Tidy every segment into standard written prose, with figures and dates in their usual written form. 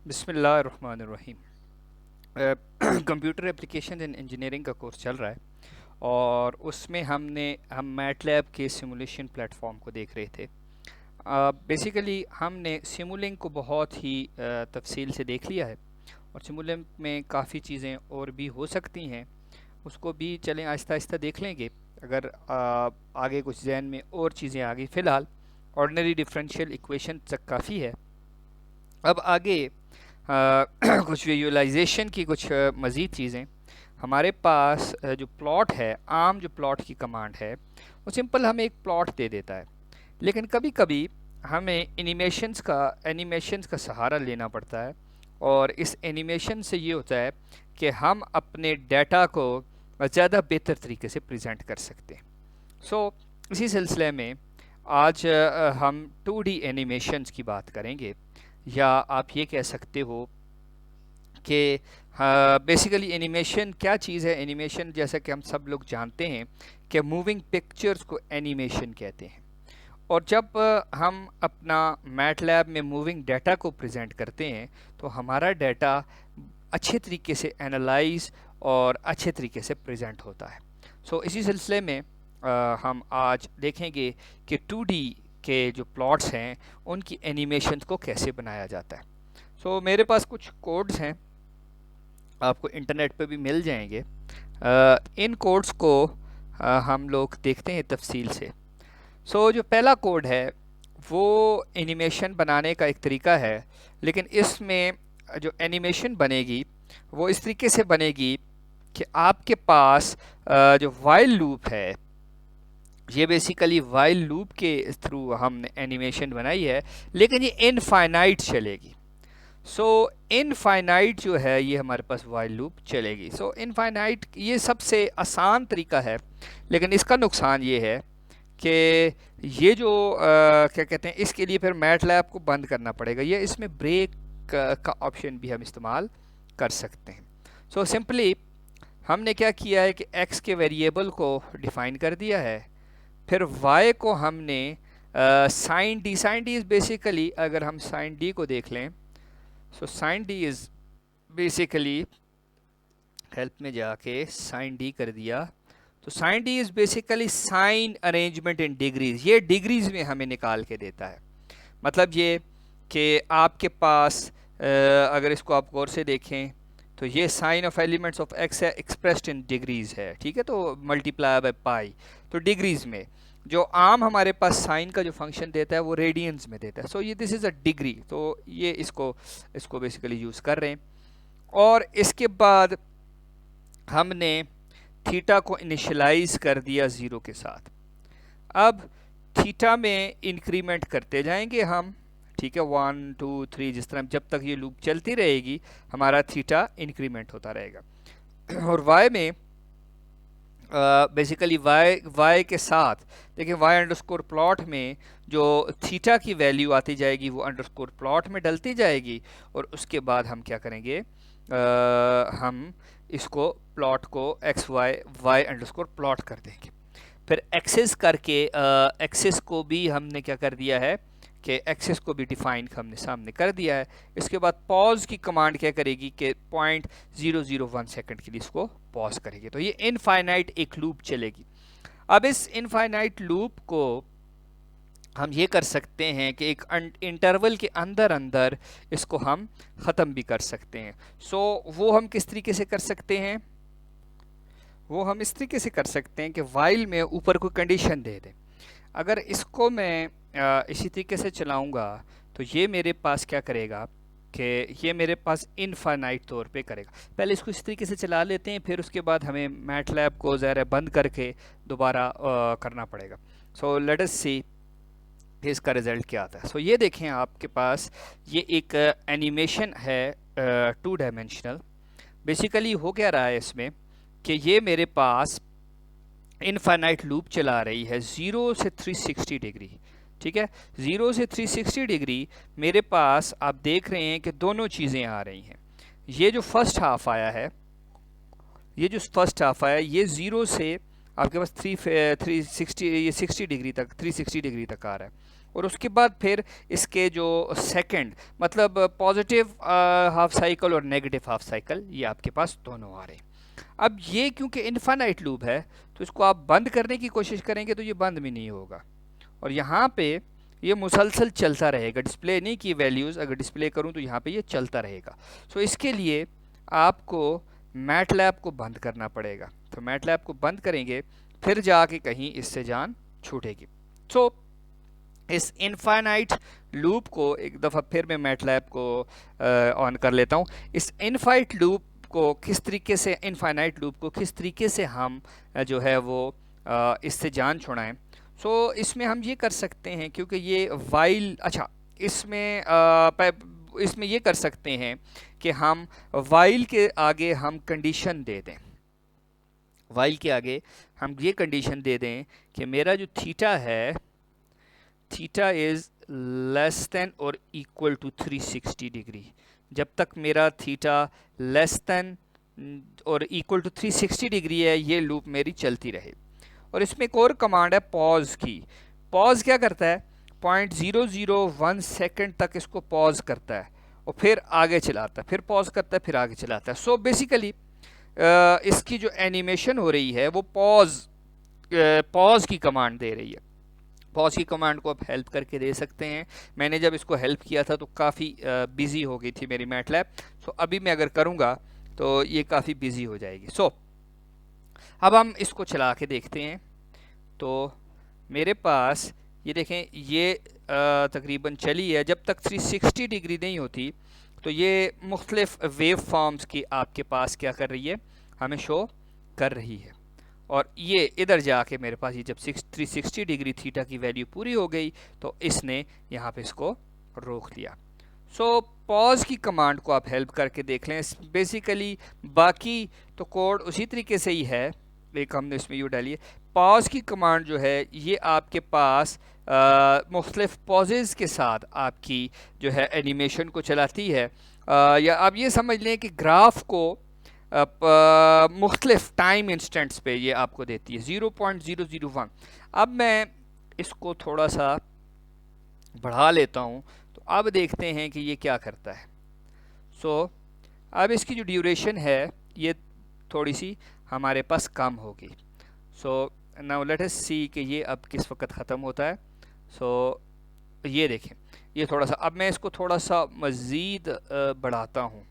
बिस्मिल्लाहिर्रहमानिर्रहीम। Computer application in engineering का course चल रहा है और उसमें हम मैटलैब के सिमुलेशन प्लेटफॉर्म को देख रहे थे। बेसिकली हमने सिमुलिंक को बहुत ही तफसील से देख लिया है और सिमुलिंक में काफ़ी चीज़ें और भी हो सकती हैं, उसको भी चलें आहिस्ता आहिस्ता देख लेंगे। अगर आगे कुछ जहन में और चीज़ें आ गई, फ़िलहाल ऑर्डिनरी डिफरेंशियल इक्वेशन तक काफ़ी है। अब आगे कुछ विजुअलाइजेशन की कुछ मज़ीद चीज़ें हमारे पास। जो प्लॉट है, आम जो प्लॉट की कमांड है वो सिंपल हमें एक प्लॉट दे देता है, लेकिन कभी कभी हमें एनिमेशंस का सहारा लेना पड़ता है और इस एनिमेशन से ये होता है कि हम अपने डाटा को ज़्यादा बेहतर तरीके से प्रेजेंट कर सकते हैं। इसी सिलसिले में आज हम 2D एनिमेशंस की बात करेंगे, या आप ये कह सकते हो कि बेसिकली एनिमेशन क्या चीज़ है। एनिमेशन जैसा कि हम सब लोग जानते हैं कि मूविंग पिक्चर्स को एनिमेशन कहते हैं। और जब हम अपना मैटलैब में मूविंग डाटा को प्रेजेंट करते हैं तो हमारा डाटा अच्छे तरीके से एनालाइज और अच्छे तरीके से प्रेजेंट होता है। इसी सिलसिले में हम आज देखेंगे कि 2D के जो प्लॉट्स हैं उनकी एनिमेशन को कैसे बनाया जाता है। मेरे पास कुछ कोड्स हैं, आपको इंटरनेट पे भी मिल जाएंगे। इन कोड्स को हम लोग देखते हैं तफसील से। जो पहला कोड है वो एनिमेशन बनाने का एक तरीका है, लेकिन इसमें जो एनिमेशन बनेगी वो इस तरीके से बनेगी कि आपके पास जो वाइल लूप है, ये बेसिकली वाइल लूप के थ्रू हमने एनिमेशन बनाई है, लेकिन ये इनफाइनाइट चलेगी। इनफाइनाइट जो है ये हमारे पास वाइल लूप चलेगी। इनफाइनाइट ये सबसे आसान तरीका है, लेकिन इसका नुकसान ये है कि ये जो क्या कहते हैं, इसके लिए फिर मैटलैब को बंद करना पड़ेगा। ये इसमें ब्रेक का ऑप्शन भी हम इस्तेमाल कर सकते हैं। सिंपली हमने क्या किया है कि x के वेरिएबल को डिफ़ाइन कर दिया है, फिर y को हमने साइन डी इज़ बेसिकली, अगर हम साइन डी को देख लें, sine D is basically, help में जाके साइन डी कर दिया, तो sine D is basically sine argument in degrees. ये डिग्रीज में हमें निकाल के देता है। मतलब ये कि आपके पास अगर इसको आप गौर से देखें तो ये sine of elements of X है, एक्सप्रेस्ड इन डिग्रीज है, ठीक है। तो मल्टीप्लाई बाय पाई, तो डिग्रीज में। जो आम हमारे पास साइन का जो फंक्शन देता है वो रेडियंस में देता है। ये दिस इज़ अ डिग्री, तो ये इसको बेसिकली यूज़ कर रहे हैं। और इसके बाद हमने थीटा को इनिशियलाइज कर दिया 0 के साथ। अब थीटा में इंक्रीमेंट करते जाएंगे हम, ठीक है, 1 2 3, जिस तरह जब तक ये लूप चलती रहेगी हमारा थीटा इंक्रीमेंट होता रहेगा। और y में बेसिकली y के साथ देखिए, y अंडरस्कोर प्लॉट में जो थीटा की वैल्यू आती जाएगी वो अंडरस्कोर प्लॉट में डलती जाएगी, और उसके बाद हम क्या करेंगे, हम इसको प्लॉट को y अंडरस्कोर प्लॉट कर देंगे। फिर एक्सेस करके एक्सेस को भी हमने क्या कर दिया है कि एक्सेस को भी डिफाइन हमने सामने कर दिया है। इसके बाद पॉज की कमांड क्या करेगी कि 0.001 सेकंड के लिए इसको पॉज करेगी। तो ये इनफाइनाइट एक लूप चलेगी। अब इस इनफाइनाइट लूप को हम ये कर सकते हैं कि एक इंटरवल के अंदर अंदर इसको हम ख़त्म भी कर सकते हैं। वो हम किस तरीके से कर सकते हैं, वो हम इस तरीके से कर सकते हैं कि वाइल में ऊपर कोई कंडीशन दे दें। अगर इसको मैं इसी तरीके से चलाऊंगा तो ये मेरे पास क्या करेगा कि ये मेरे पास इनफाइनाइट तौर पे करेगा। पहले इसको इस तरीके से चला लेते हैं, फिर उसके बाद हमें मैटलैब को ज़रा बंद करके दोबारा करना पड़ेगा। लेट अस सी इसका रिज़ल्ट क्या आता है। ये देखें, आपके पास ये एक एनिमेशन है 2 डायमेंशनल। बेसिकली हो क्या रहा है इसमें कि ये मेरे पास इनफाइनाइट लूप चला रही है 0 से 360 डिग्री, ठीक है। 0 से 360 डिग्री मेरे पास आप देख रहे हैं कि दोनों चीज़ें आ रही हैं। ये जो फर्स्ट हाफ आया है, ये 0 से आपके पास 360, ये 60 डिग्री तक, 360 डिग्री तक आ रहा है। और उसके बाद फिर इसके जो सेकंड मतलब पॉजिटिव हाफ साइकिल और नेगेटिव हाफ साइकिल ये आपके पास दोनों आ रहे हैं। अब ये क्योंकि इनफाइनाइट लूप है तो इसको आप बंद करने की कोशिश करेंगे तो ये बंद भी नहीं होगा, और यहाँ पे ये मुसलसल चलता रहेगा। डिस्प्ले नहीं की वैल्यूज़ अगर डिस्प्ले करूँ तो यहाँ पे ये चलता रहेगा। सो इसके लिए आपको मैटलैब को बंद करना पड़ेगा। तो मैटलैब को बंद करेंगे फिर जाके कहीं इससे जान छूटेगी। सो इस इनफाइनाइट लूप को एक दफ़ा फिर मैं मैटलैब को ऑन कर लेता हूँ। इस इनफाइनाइट लूप को किस तरीके से हम जो है वो इससे जान छुड़ाएं। सो इसमें हम ये कर सकते हैं क्योंकि ये वाइल अच्छा इसमें ये कर सकते हैं कि हम वाइल के आगे हम कंडीशन दे दें। वाइल के आगे हम ये कंडीशन दे दें कि मेरा जो थीटा है, थीटा इज़ लेस देन और इक्वल टू 360 डिग्री। जब तक मेरा थीटा लेस देन और इक्वल टू 360 डिग्री है ये लूप मेरी चलती रहे। और इसमें एक और कमांड है पॉज की। पॉज क्या करता है, 0.001 सेकेंड तक इसको पॉज करता है और फिर आगे चलाता है, फिर पॉज करता है, फिर आगे चलाता है। सो बेसिकली इसकी जो एनिमेशन हो रही है वो पॉज की कमांड दे रही है। पॉज की कमांड को आप हेल्प करके दे सकते हैं। मैंने जब इसको हेल्प किया था तो काफ़ी बिजी हो गई थी मेरी मैटलैब। सो अभी मैं अगर करूँगा तो ये काफ़ी बिजी हो जाएगी। सो अब हम इसको चला के देखते हैं। तो मेरे पास ये देखें ये तकरीबन चली है। जब तक 360 डिग्री नहीं होती तो ये मुख्तलिफ वेव फॉर्म्स की आपके पास क्या कर रही है, हमें शो कर रही है। और ये इधर जाके मेरे पास ये जब 360 डिग्री थीटा की वैल्यू पूरी हो गई तो इसने यहाँ पे इसको रोक लिया। सो पॉज की कमांड को आप हेल्प करके देख लें। बेसिकली बाकी तो कोड उसी तरीके से ही है, एक हमने इसमें यू डाली है। पॉज की कमांड जो है ये आपके पास मुख्तलिफ पॉजेज़ के साथ आपकी जो है एनिमेशन को चलाती है। या आप ये समझ लें कि ग्राफ को मुख्तलिफ टाइम इंस्टेंट्स पे ये आपको देती है 0.001। अब मैं इसको थोड़ा सा बढ़ा लेता हूँ तो अब देखते हैं कि ये क्या करता है। सो अब इसकी जो ड्यूरेशन है ये थोड़ी सी हमारे पास कम होगी। सो नाउ लेट अस सी कि ये अब किस वक्त ख़त्म होता है। सो ये देखें ये थोड़ा सा, अब मैं इसको थोड़ा सा मज़ीद बढ़ाता हूँ।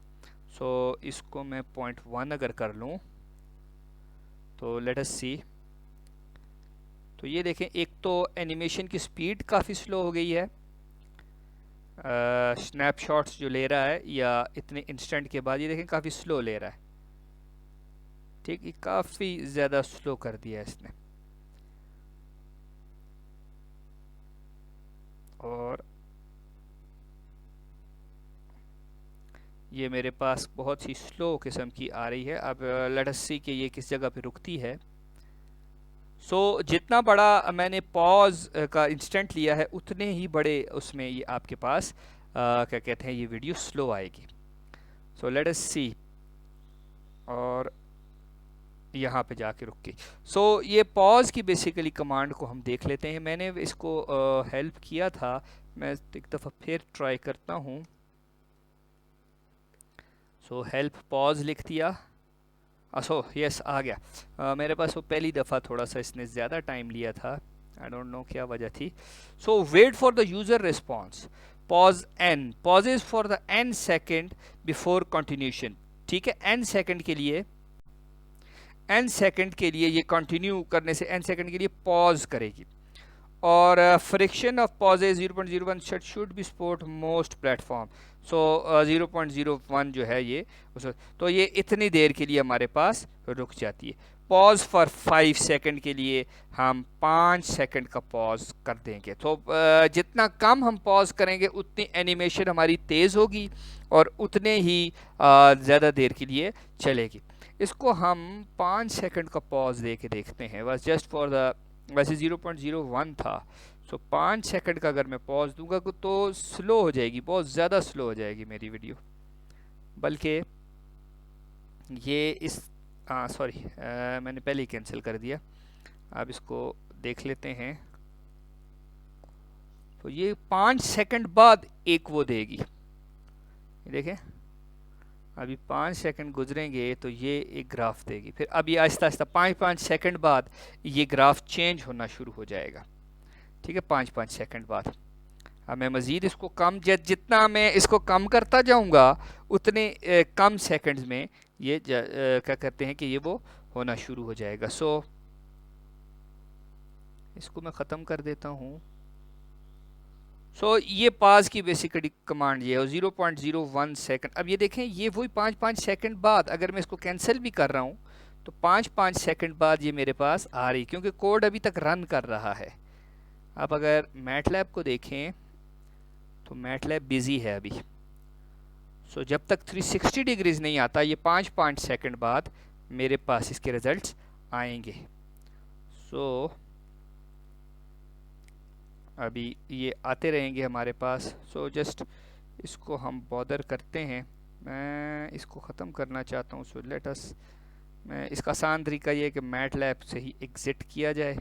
सो इसको मैं 0.1 अगर कर लूँ तो लेट अस सी। तो ये देखें एक तो एनिमेशन की स्पीड काफ़ी स्लो हो गई है, स्नैपशॉट्स जो ले रहा है या इतने इंस्टेंट के बाद ये देखें काफ़ी स्लो ले रहा है। ठीक, ये काफ़ी ज़्यादा स्लो कर दिया है इसने। और ये मेरे पास बहुत ही स्लो किस्म की आ रही है। अब लेट अस सी कि ये किस जगह पे रुकती है। सो जितना बड़ा मैंने पॉज का इंस्टेंट लिया है उतने ही बड़े उसमें ये आपके पास क्या कहते हैं ये वीडियो स्लो आएगी। सो लेट अस सी, और यहाँ पे जाके रुक गई। सो ये पॉज की बेसिकली कमांड को हम देख लेते हैं। मैंने इसको हेल्प किया था, मैं एक दफ़ा फिर ट्राई करता हूँ। सो हेल्प पॉज लिख दिया। सो यस आ गया। मेरे पास वो पहली दफ़ा थोड़ा सा इसने ज़्यादा टाइम लिया था, आई डोंट नो क्या वजह थी। So wait for the user response, pause n, pauses for the n second before continuation. ठीक है, एन सेकेंड के लिए, एन सेकेंड के लिए ये कंटिन्यू करने से एन सेकेंड के लिए पॉज करेगी। और friction of pauses 0.01 should be support most platform. So 0.01 जो है ये तो ये इतनी देर के लिए हमारे पास रुक जाती है। पॉज फॉर 5 सेकंड के लिए हम 5 सेकंड का पॉज कर देंगे। तो जितना कम हम पॉज करेंगे उतनी एनिमेशन हमारी तेज़ होगी और उतने ही ज़्यादा देर के लिए चलेगी। इसको हम 5 सेकंड का पॉज दे के देखते हैं, बस जस्ट फॉर द, वैसे 0.01 था। सो 5 सेकंड का अगर मैं पॉज दूंगा तो स्लो हो जाएगी, बहुत ज़्यादा स्लो हो जाएगी मेरी वीडियो। बल्कि ये इस सॉरी मैंने पहले ही कैंसिल कर दिया। अब इसको देख लेते हैं। तो ये 5 सेकंड बाद एक वो देगी। ये देखें, अभी 5 सेकंड गुजरेंगे तो ये एक ग्राफ देगी। फिर अभी आहिस्ता आहिस्ता 5-5 सेकंड बाद ये ग्राफ चेंज होना शुरू हो जाएगा। ठीक है, 5-5 सेकंड बाद। अब मैं मज़ीद इसको कम, जितना मैं इसको कम करता जाऊंगा उतने कम सेकंड्स में ये क्या करते हैं कि ये वो होना शुरू हो जाएगा। सो इसको मैं ख़त्म कर देता हूँ। सो ये पास की बेसिकली कमांड ये है, 0.01 सेकंड। अब ये देखें, ये वही 5-5 सेकंड बाद अगर मैं इसको कैंसिल भी कर रहा हूँ तो 5-5 सेकंड बाद ये मेरे पास आ रही, क्योंकि कोड अभी तक रन कर रहा है। अब अगर मैटलैब को देखें तो मैटलैब बिजी है अभी। सो जब तक 360 डिग्रीज नहीं आता, ये 5-5 सेकंड बाद मेरे पास इसके रिजल्ट्स आएंगे। सो अभी ये आते रहेंगे हमारे पास। सो जस्ट इसको हम बॉदर करते हैं, मैं इसको ख़त्म करना चाहता हूँ। सो लेट अस, मैं इसका आसान तरीका ये है कि मैटलैब से ही एग्ज़िट किया जाए।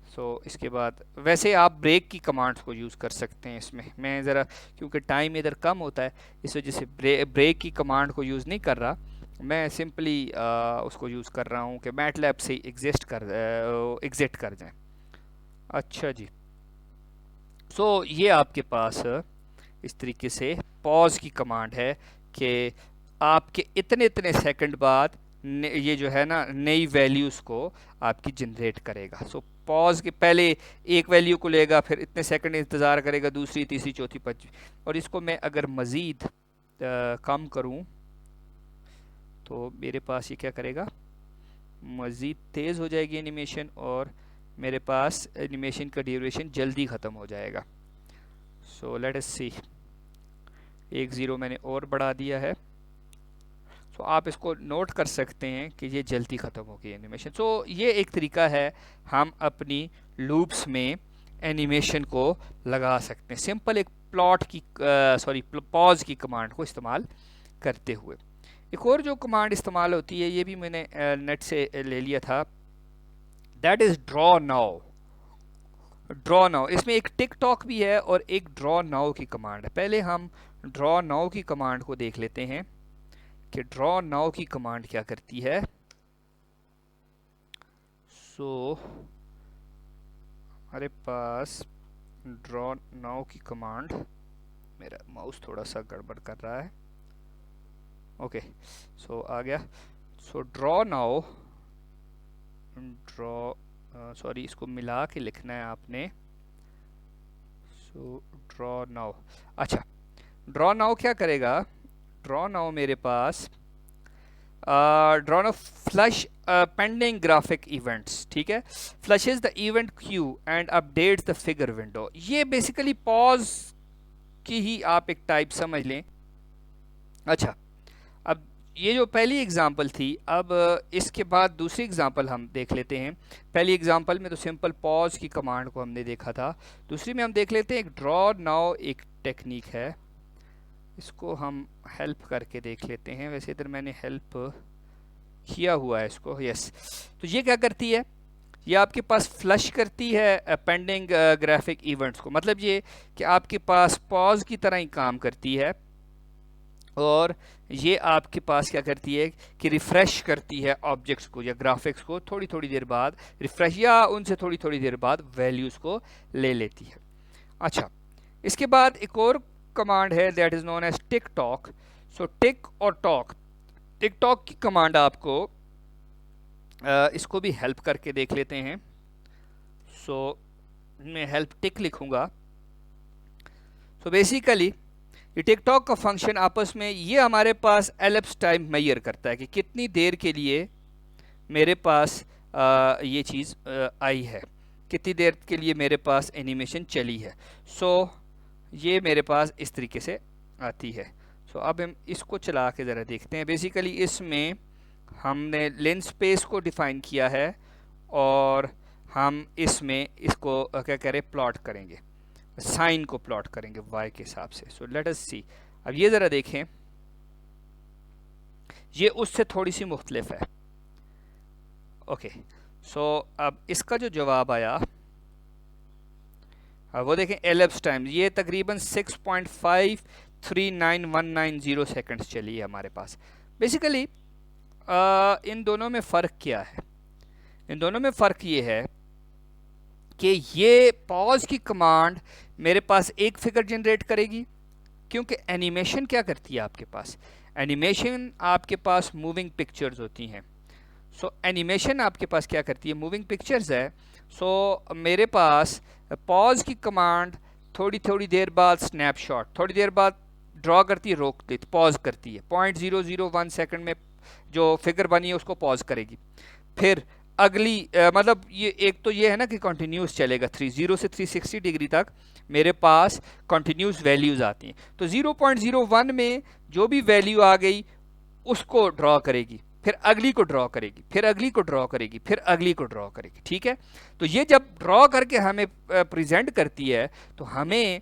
सो इसके बाद वैसे आप ब्रेक की कमांड्स को यूज़ कर सकते हैं इसमें। मैं ज़रा क्योंकि टाइम इधर कम होता है इस वजह से ब्रेक की कमांड को यूज़ नहीं कर रहा, मैं सिंपली उसको यूज़ कर रहा हूँ कि मैटलैब से ही एग्ज़िट कर जाएं। अच्छा जी, सो ये आपके पास इस तरीके से पॉज की कमांड है कि आपके इतने इतने सेकंड बाद ये जो है ना नई वैल्यूज़ को आपकी जनरेट करेगा। सो पॉज के पहले एक वैल्यू को लेगा, फिर इतने सेकंड इंतज़ार करेगा, दूसरी तीसरी चौथी पांचवी। और इसको मैं अगर मज़ीद कम करूं तो मेरे पास ये क्या करेगा, मज़ीद तेज़ हो जाएगी एनिमेशन और मेरे पास एनिमेशन का ड्यूरेशन जल्दी ख़त्म हो जाएगा। सो लेट अस सी, 1 0 मैंने और बढ़ा दिया है। सो आप इसको नोट कर सकते हैं कि ये जल्दी ख़त्म हो गई एनिमेशन। सो ये एक तरीका है हम अपनी लूप्स में एनिमेशन को लगा सकते हैं, सिंपल एक पॉज की कमांड को इस्तेमाल करते हुए। एक और जो कमांड इस्तेमाल होती है, ये भी मैंने नेट से ले लिया था, that is draw now. Draw now, इसमें एक टिक टॉक भी है और एक ड्रॉ नाउ की कमांड है। पहले हम ड्रॉ नाउ की कमांड को देख लेते हैं कि ड्रॉ नाउ की कमांड क्या करती है। सो हमारे पास ड्रॉ नाउ की कमांड, मेरा माउस थोड़ा सा गड़बड़ कर रहा है। ओके, सो आ गया। सो ड्रॉ नाउ, सॉरी इसको मिला के लिखना है आपने। सो ड्रॉ नाउ, अच्छा ड्रॉ नाउ क्या करेगा, ड्रॉ नाउ मेरे पास draw now flush pending graphic events, ठीक है, flushes the event queue and updates the figure window. ये बेसिकली पॉज की ही आप एक टाइप समझ लें। अच्छा, अब ये जो पहली एग्जांपल थी, अब इसके बाद दूसरी एग्जांपल हम देख लेते हैं। पहली एग्जांपल में तो सिंपल पॉज की कमांड को हमने देखा था, दूसरी में हम देख लेते हैं एक ड्रॉ नाउ एक टेक्निक है, इसको हम हेल्प करके देख लेते हैं। वैसे इधर मैंने हेल्प किया हुआ है इसको, यस। तो ये क्या करती है, ये आपके पास फ्लश करती है पेंडिंग ग्राफिक इवेंट्स को, मतलब ये कि आपके पास पॉज की तरह ही काम करती है। और ये आपके पास क्या करती है कि रिफ़्रेश करती है ऑब्जेक्ट्स को या ग्राफिक्स को, थोड़ी थोड़ी देर बाद रिफ़्रेश या उनसे थोड़ी थोड़ी देर बाद वैल्यूज़ को ले लेती है। अच्छा, इसके बाद एक और कमांड है that is known as tic toc. So tic और टॉक, टिक टॉक की कमांड आपको इसको भी हेल्प करके देख लेते हैं। सो मैं हेल्प टिक लिखूंगा। सो बेसिकली ये टिकटॉक का फंक्शन आपस में ये हमारे पास एलिप्स टाइम मेजर करता है कि कितनी देर के लिए मेरे पास ये चीज़ आई है, कितनी देर के लिए मेरे पास एनिमेशन चली है। सो ये मेरे पास इस तरीके से आती है। सो अब हम इसको चला के ज़रा देखते हैं। बेसिकली इसमें हमने लेंस स्पेस को डिफ़ाइन किया है और हम इसमें इसको क्या करें, प्लॉट करेंगे, साइन को प्लॉट करेंगे y के हिसाब से। सो लेट अस सी, अब ये ज़रा देखें, ये उससे थोड़ी सी मुख्तलिफ है। ओके, सो अब इसका जो जवाब आया, वो देखें एलिप्स टाइम, ये तकरीबन 6.539190 सेकंड्स चली है हमारे पास। बेसिकली इन दोनों में फ़र्क क्या है? इन दोनों में फ़र्क ये है कि ये पॉज की कमांड मेरे पास एक फिगर जनरेट करेगी, क्योंकि एनिमेशन क्या करती है आपके पास? एनिमेशन आपके पास मूविंग पिक्चर्स होती हैं। सो एनिमेशन आपके पास क्या करती है? मूविंग पिक्चर्स है। सो मेरे पास पॉज की कमांड थोड़ी थोड़ी देर बाद स्नैपशॉट, थोड़ी देर बाद ड्रॉ करती है, रोक देती, पॉज करती है, 0.001 सेकंड में जो फिगर बनी है उसको पॉज करेगी। फिर अगली मतलब ये एक तो ये है ना कि कंटिन्यूस चलेगा, 0 से 360 डिग्री तक मेरे पास कंटिन्यूस वैल्यूज़ आती हैं। तो 0.01 में जो भी वैल्यू आ गई उसको ड्रॉ करेगी, फिर अगली को ड्रॉ करेगी, फिर अगली को ड्रॉ करेगी, फिर अगली को ड्रॉ करेगी। ठीक है, तो ये जब ड्रॉ करके हमें प्रेजेंट करती है तो हमें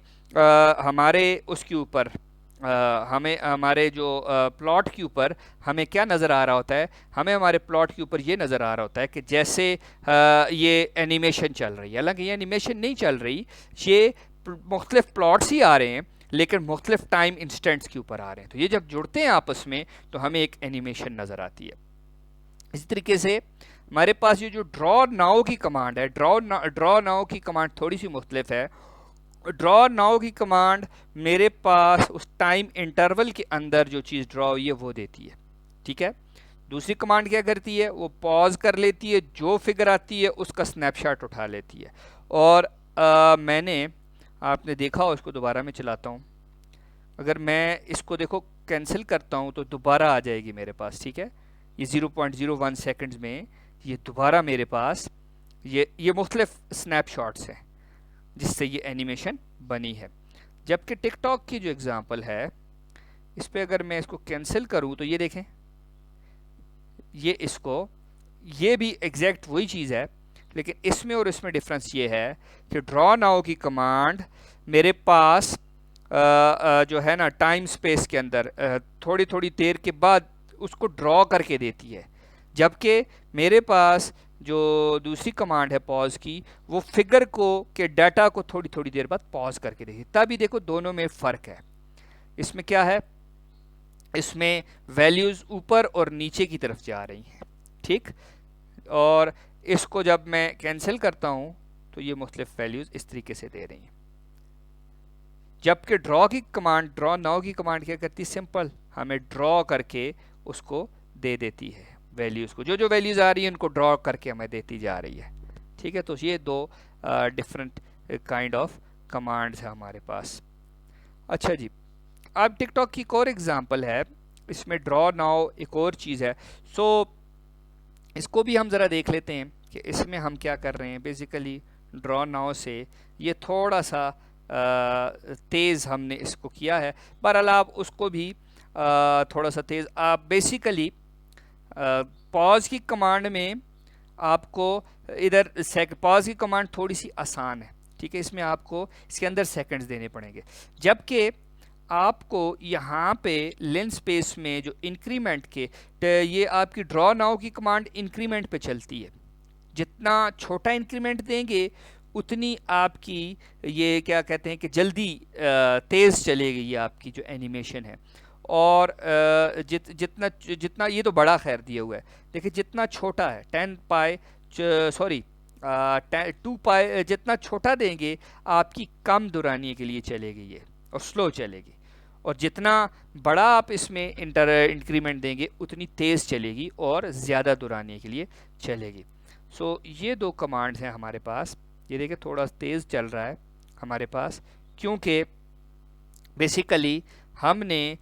हमारे उसके ऊपर हमें हमारे जो प्लॉट के ऊपर हमें क्या नज़र आ रहा होता है? हमें हमारे प्लॉट के ऊपर ये नज़र आ रहा होता है कि जैसे ये एनिमेशन चल रही है। हालांकि ये एनिमेशन नहीं चल रही, ये मुख्तलिफ प्लॉट्स ही आ रहे हैं, लेकिन मुख्तलिफ टाइम इंस्टेंट्स के ऊपर आ रहे हैं। तो ये जब जुड़ते हैं आपस में तो हमें एक एनिमेशन नज़र आती है। इसी तरीके से हमारे पास ये जो ड्रॉ नाउ की कमांड है, ड्रॉ नाउ की कमांड थोड़ी सी मुख्तलिफ है। ड्रॉ नाउ की कमांड मेरे पास उस टाइम इंटरवल के अंदर जो चीज़ ड्रॉ हुई है वो देती है। ठीक है, दूसरी कमांड क्या करती है? वो पॉज कर लेती है, जो फिगर आती है उसका स्नैपशॉट उठा लेती है। और मैंने आपने देखा हो, इसको दोबारा मैं चलाता हूँ, अगर मैं इसको देखो कैंसिल करता हूँ तो दोबारा आ जाएगी मेरे पास। ठीक है, ये 0.01 सेकंड्स में ये दोबारा मेरे पास ये मुख्तलिफ स्नैपशॉट्स हैं जिससे ये एनिमेशन बनी है। जबकि टिकटॉक की जो एग्ज़ाम्पल है, इस पर अगर मैं इसको कैंसिल करूँ तो ये देखें, ये भी एग्जैक्ट वही चीज़ है, लेकिन इसमें और इसमें डिफरेंस ये है कि ड्रॉ नाउ की कमांड मेरे पास जो है ना टाइम स्पेस के अंदर थोड़ी थोड़ी देर के बाद उसको ड्रॉ करके देती है, जबकि मेरे पास जो दूसरी कमांड है पॉज की, वो फिगर को के डाटा को थोड़ी थोड़ी देर बाद पॉज करके देती है। तभी देखो दोनों में फ़र्क है। इसमें क्या है? इसमें वैल्यूज़ ऊपर और नीचे की तरफ जा रही हैं। ठीक, और इसको जब मैं कैंसिल करता हूँ तो ये मुख्तलिफ वैल्यूज़ इस तरीके से दे रही हैं। जबकि ड्रॉ नाउ की कमांड क्या करती है? सिंपल हमें ड्रॉ करके उसको दे देती है, वैल्यूज़ को, जो जो वैल्यूज़ आ रही है उनको ड्रॉ करके हमें देती जा रही है। ठीक है, तो ये दो डिफरेंट काइंड ऑफ कमांड्स है हमारे पास। अच्छा जी, अब टिकटॉक की एक और एग्जांपल है, इसमें ड्रॉ नाउ एक और चीज़ है। सो इसको भी हम ज़रा देख लेते हैं कि इसमें हम क्या कर रहे हैं। बेसिकली ड्रॉ नाउ से ये थोड़ा सा तेज़ हमने इसको किया है, बहरहाल आप उसको भी थोड़ा सा तेज़, आप बेसिकली पॉज की कमांड में आपको इधर पॉज की कमांड थोड़ी सी आसान है। ठीक है, इसमें आपको इसके अंदर सेकंड्स देने पड़ेंगे, जबकि आपको यहाँ पे लेन स्पेस में जो इंक्रीमेंट के ये आपकी ड्रॉ नाउ की कमांड इंक्रीमेंट पे चलती है। जितना छोटा इंक्रीमेंट देंगे उतनी आपकी ये क्या कहते हैं कि जल्दी तेज़ चलेगी ये आपकी जो एनिमेशन है। और जितना जितना ये तो बड़ा खैर दिया हुआ है, देखिए जितना छोटा है 10 पाई 2 पाई, जितना छोटा देंगे आपकी कम दुरानी के लिए चलेगी ये और स्लो चलेगी, और जितना बड़ा आप इसमें इंक्रीमेंट देंगे उतनी तेज़ चलेगी और ज़्यादा दुरानी के लिए चलेगी। सो ये दो कमांड्स हैं हमारे पास। ये देखिए थोड़ा तेज़ चल रहा है हमारे पास, क्योंकि बेसिकली हमने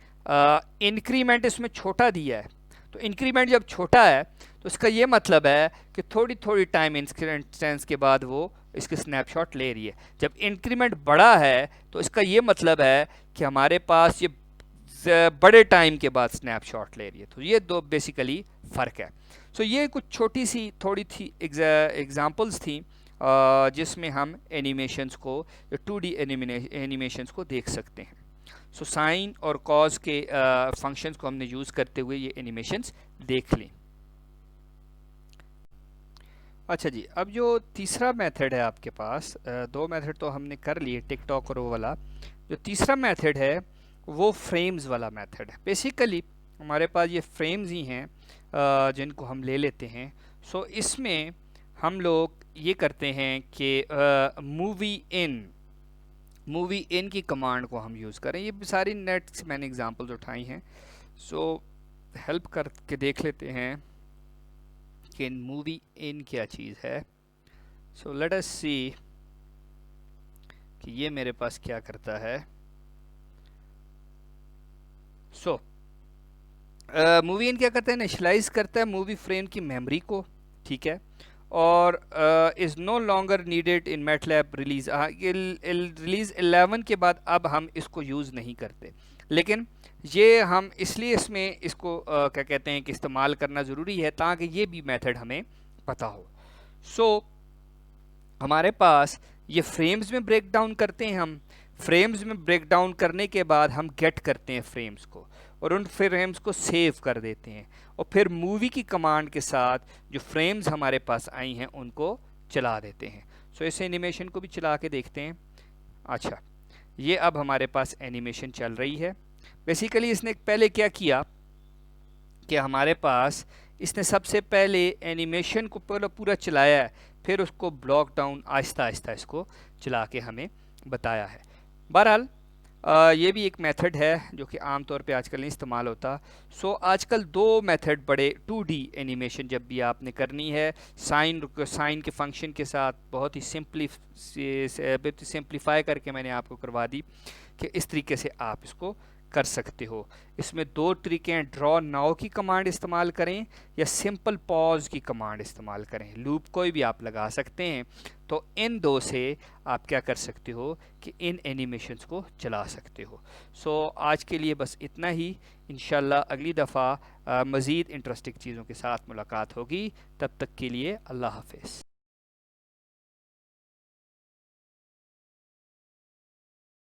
इंक्रीमेंट इसमें छोटा दिया है। तो इंक्रीमेंट जब छोटा है तो इसका ये मतलब है कि थोड़ी थोड़ी टाइम इंस्टेंस के बाद वो इसके स्नैपशॉट ले रही है। जब इंक्रीमेंट बड़ा है तो इसका ये मतलब है कि हमारे पास ये बड़े टाइम के बाद स्नैपशॉट ले रही है। तो ये दो बेसिकली फ़र्क है। सो ये कुछ छोटी सी थोड़ी थी एग्जांपल्स थी जिसमें हम एनिमेशंस को 2D एनिमेशंस को देख सकते हैं। सो साइन और कॉज के फंक्शंस को हमने यूज़ करते हुए ये एनिमेशंस देख ली। अच्छा जी, अब जो तीसरा मेथड है आपके पास, दो मेथड तो हमने कर लिए, टिकटॉक और वो वाला। जो तीसरा मेथड है वो फ्रेम्स वाला मेथड है। बेसिकली हमारे पास ये फ्रेम्स ही हैं जिनको हम ले लेते हैं। सो इसमें हम लोग ये करते हैं कि मूवी इन की कमांड को हम यूज़ करें। ये सारी नेट से मैंने एग्जांपल्स उठाई हैं। सो हेल्प करके देख लेते हैं कि मूवी इन क्या चीज़ है। सो लेट अस सी कि ये मेरे पास क्या करता है। सो मूवी इन क्या करता है, इनिशियलाइज करता है मूवी फ्रेम की मेमोरी को, ठीक है। और is no longer needed in MATLAB release. Release 11 के बाद अब हम इसको यूज़ नहीं करते, लेकिन ये हम इसलिए इसमें इसको क्या कहते हैं कि इस्तेमाल करना ज़रूरी है ताकि ये भी मेथड हमें पता हो। सो हमारे पास ये फ्रेम्स में ब्रेक डाउन करते हैं हम। फ्रेम्स में ब्रेक डाउन करने के बाद हम गेट करते हैं फ्रेम्स को और उन फ्रेम्स को सेव कर देते हैं, और फिर मूवी की कमांड के साथ जो फ्रेम्स हमारे पास आई हैं उनको चला देते हैं। सो इस एनिमेशन को भी चला के देखते हैं। अच्छा, ये अब हमारे पास एनिमेशन चल रही है। बेसिकली इसने पहले क्या किया कि हमारे पास इसने सबसे पहले एनिमेशन को पूरा चलाया है, फिर उसको ब्लॉक डाउन आहिस्ता आहिस्ता इसको चला के हमें बताया है। बहरहाल ये भी एक मेथड है जो कि आम तौर पे आजकल नहीं इस्तेमाल होता। सो आजकल दो मेथड बड़े 2D एनिमेशन जब भी आपने करनी है साइन के फंक्शन के साथ, बहुत ही सिंप्लीफाई करके मैंने आपको करवा दी कि इस तरीके से आप इसको कर सकते हो। इसमें दो तरीके हैं, ड्रॉ नाउ की कमांड इस्तेमाल करें या सिंपल पॉज की कमांड इस्तेमाल करें। लूप कोई भी आप लगा सकते हैं। तो इन दो से आप क्या कर सकते हो कि इन एनिमेशंस को चला सकते हो। सो आज के लिए बस इतना ही। इंशाल्लाह अगली दफ़ा मज़ीद इंटरेस्टिंग चीज़ों के साथ मुलाकात होगी। तब तक के लिए अल्लाह हाफ़िज़।